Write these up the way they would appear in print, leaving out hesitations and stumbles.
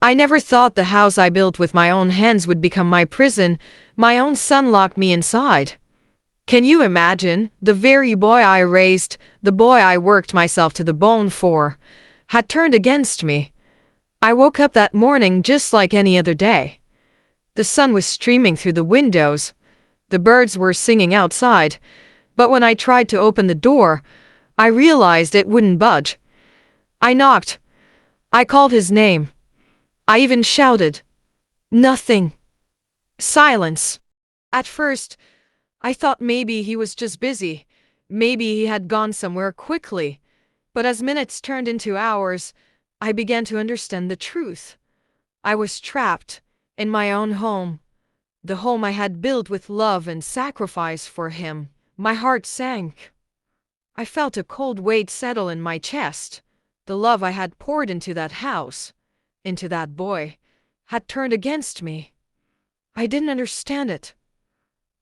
I never thought the house I built with my own hands would become my prison. My own son locked me inside. Can you imagine? The very boy I raised, the boy I worked myself to the bone for, had turned against me. I woke up that morning just like any other day. The sun was streaming through the windows. The birds were singing outside. But when I tried to open the door, I realized it wouldn't budge. I knocked. I called his name. I even shouted. Nothing. Silence. At first, I thought maybe he was just busy. Maybe he had gone somewhere quickly. But as minutes turned into hours, I began to understand the truth. I was trapped in my own home, the home I had built with love and sacrifice for him. My heart sank. I felt a cold weight settle in my chest. The love I had poured into that house, into that boy, had turned against me. I didn't understand it.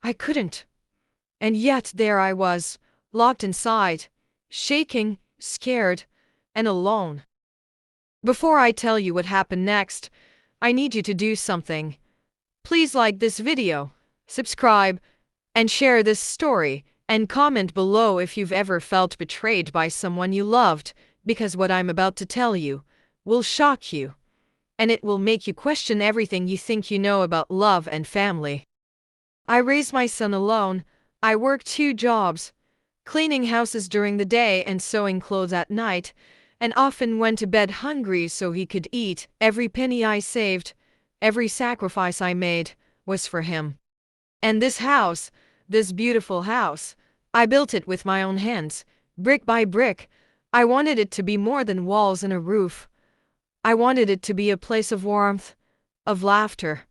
I couldn't. And yet there I was, locked inside, shaking, scared, and alone. Before I tell you what happened next, I need you to do something. Please like this video, subscribe, and share this story, and comment below if you've ever felt betrayed by someone you loved, because what I'm about to tell you will shock you, and it will make you question everything you think you know about love and family. I raised my son alone. I worked 2 jobs, cleaning houses during the day and sewing clothes at night, and often went to bed hungry so he could eat. Every penny I saved, every sacrifice I made, was for him. And this house, this beautiful house, I built it with my own hands, brick by brick. I wanted it to be more than walls and a roof. I wanted it to be a place of warmth, of laughter,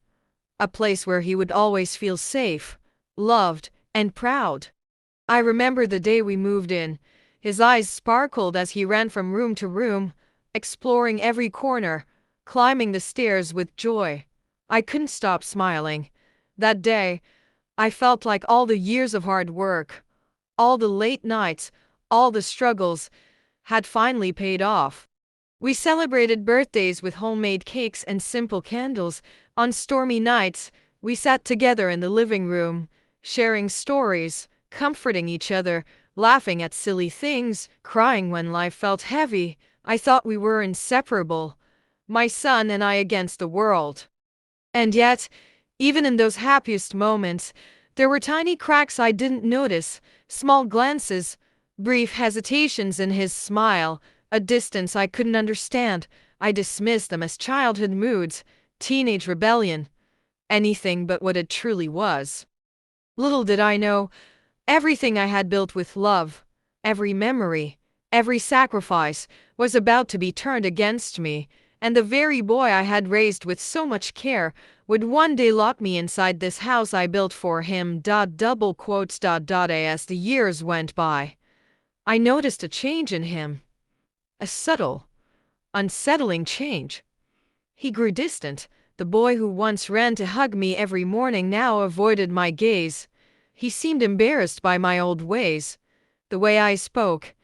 a place where he would always feel safe, loved, and proud. I remember the day we moved in. His eyes sparkled as he ran from room to room, exploring every corner, climbing the stairs with joy. I couldn't stop smiling. That day, I felt like all the years of hard work, all the late nights, all the struggles, had finally paid off. We celebrated birthdays with homemade cakes and simple candles. On stormy nights, we sat together in the living room, sharing stories, comforting each other, laughing at silly things, crying when life felt heavy. I thought we were inseparable, my son and I against the world. And yet, even in those happiest moments, there were tiny cracks I didn't notice, small glances, brief hesitations in his smile, a distance I couldn't understand. I dismissed them as childhood moods, teenage rebellion, anything but what it truly was. Little did I know, everything I had built with love, every memory, every sacrifice, was about to be turned against me, and the very boy I had raised with so much care would one day lock me inside this house I built for him. As the years went by, I noticed a change in him, a subtle, unsettling change. He grew distant. The boy who once ran to hug me every morning now avoided my gaze. He seemed embarrassed by my old ways, the way I spoke,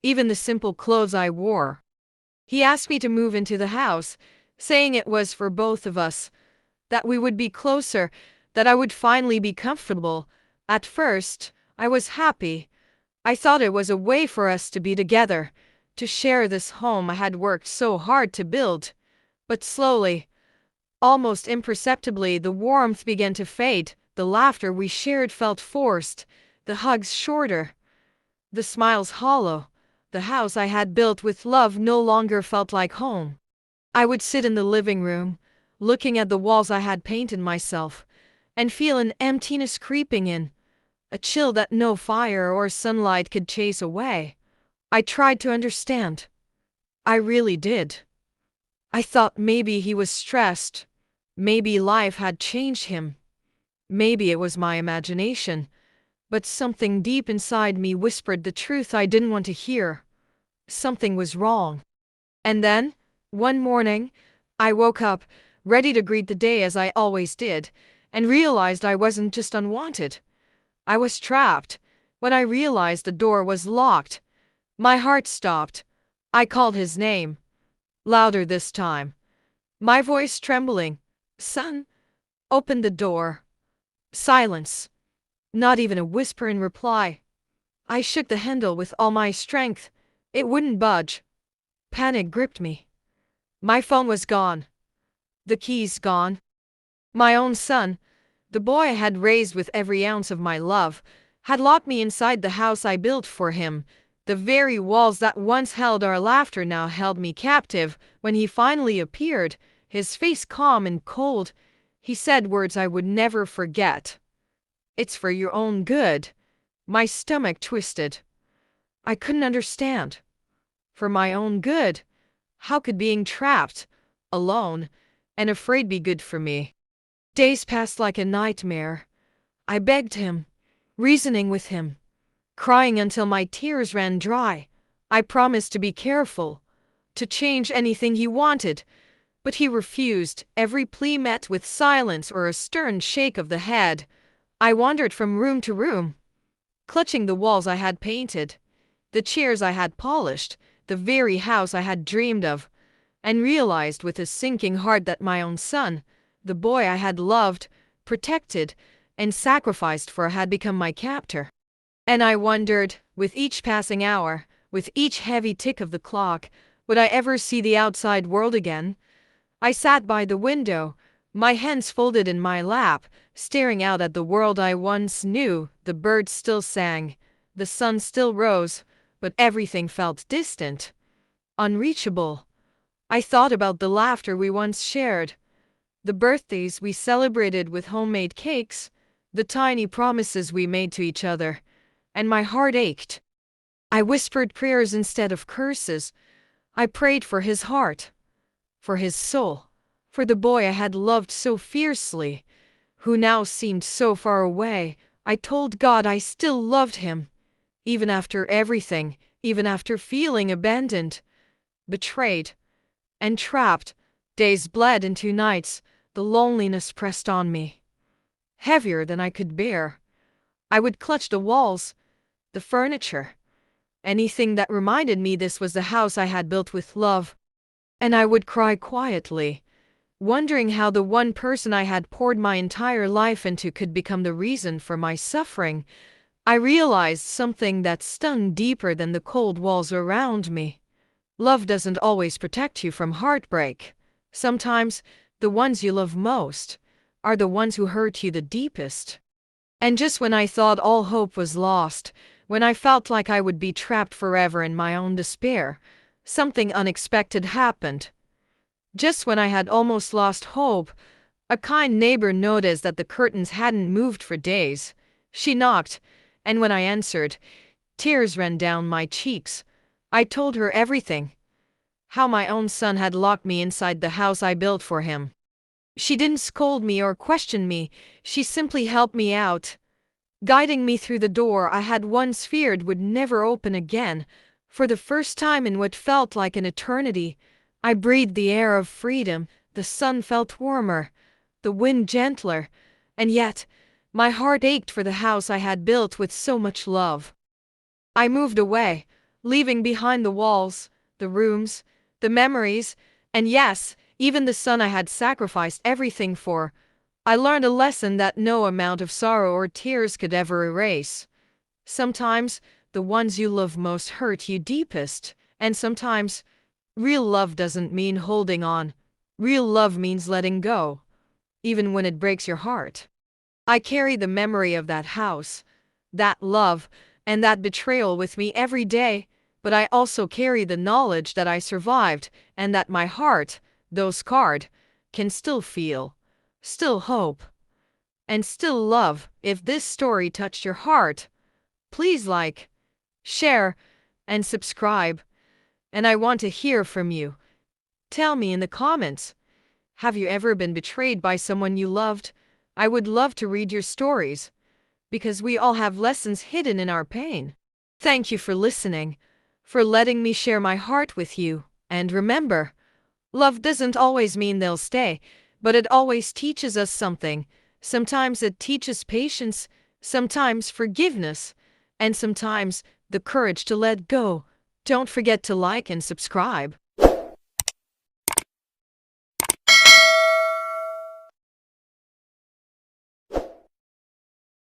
even the simple clothes I wore. He asked me to move into the house, saying it was for both of us, that we would be closer, that I would finally be comfortable. At first, I was happy. I thought it was a way for us to be together, to share this home I had worked so hard to build. But slowly, almost imperceptibly, the warmth began to fade. The laughter we shared felt forced, the hugs shorter, the smiles hollow. The house I had built with love no longer felt like home. I would sit in the living room, looking at the walls I had painted myself, and feel an emptiness creeping in, a chill that no fire or sunlight could chase away. I tried to understand. I really did. I thought maybe he was stressed. Maybe life had changed him. Maybe it was my imagination, but something deep inside me whispered the truth I didn't want to hear. Something was wrong. And then, one morning, I woke up, ready to greet the day as I always did, and realized I wasn't just unwanted. I was trapped. When I realized the door was locked, my heart stopped. I called his name, louder this time. My voice trembling. Son, open the door. Silence. Not even a whisper in reply. I shook the handle with all my strength. It wouldn't budge. Panic gripped me. My phone was gone. The keys gone. My own son, the boy I had raised with every ounce of my love, had locked me inside the house I built for him. The very walls that once held our laughter now held me captive. When he finally appeared, his face calm and cold, he said words I would never forget. "It's for your own good." My stomach twisted. I couldn't understand. For my own good? How could being trapped, alone, and afraid be good for me? Days passed like a nightmare. I begged him, reasoning with him, crying until my tears ran dry. I promised to be careful, to change anything he wanted, but he refused. Every plea met with silence or a stern shake of the head. I wandered from room to room, clutching the walls I had painted, the chairs I had polished, the very house I had dreamed of, and realized with a sinking heart that my own son, the boy I had loved, protected, and sacrificed for, had become my captor. And I wondered, with each passing hour, with each heavy tick of the clock, would I ever see the outside world again? I sat by the window, my hands folded in my lap, staring out at the world I once knew. The birds still sang, the sun still rose, but everything felt distant, unreachable. I thought about the laughter we once shared, the birthdays we celebrated with homemade cakes, the tiny promises we made to each other, and my heart ached. I whispered prayers instead of curses. I prayed for his heart, for his soul, for the boy I had loved so fiercely, who now seemed so far away. I told God I still loved him, even after everything, even after feeling abandoned, betrayed, and trapped. Days bled into nights. The loneliness pressed on me, heavier than I could bear. I would clutch the walls, the furniture, anything that reminded me this was the house I had built with love. And I would cry quietly, wondering how the one person I had poured my entire life into could become the reason for my suffering. I realized something that stung deeper than the cold walls around me. Love doesn't always protect you from heartbreak. Sometimes, the ones you love most are the ones who hurt you the deepest. And just when I thought all hope was lost, when I felt like I would be trapped forever in my own despair, something unexpected happened. Just when I had almost lost hope, a kind neighbor noticed that the curtains hadn't moved for days. She knocked, and when I answered, tears ran down my cheeks. I told her everything. How my own son had locked me inside the house I built for him. She didn't scold me or question me, she simply helped me out, guiding me through the door I had once feared would never open again. For the first time in what felt like an eternity, I breathed the air of freedom. The sun felt warmer, the wind gentler, and yet my heart ached for the house I had built with so much love. I moved away, leaving behind the walls, the rooms, the memories, and yes, even the son I had sacrificed everything for. I learned a lesson that no amount of sorrow or tears could ever erase. Sometimes, the ones you love most hurt you deepest, and sometimes, real love doesn't mean holding on. Real love means letting go, even when it breaks your heart. I carry the memory of that house, that love, and that betrayal with me every day, but I also carry the knowledge that I survived, and that my heart, though scarred, can still feel, still hope, and still love. If this story touched your heart, please like, share, and subscribe. And I want to hear from you. Tell me in the comments, have you ever been betrayed by someone you loved? I would love to read your stories, because we all have lessons hidden in our pain. Thank you for listening, for letting me share my heart with you. And remember, love doesn't always mean they'll stay, but it always teaches us something. Sometimes it teaches patience, sometimes forgiveness, and sometimes the courage to let go. Don't forget to like and subscribe.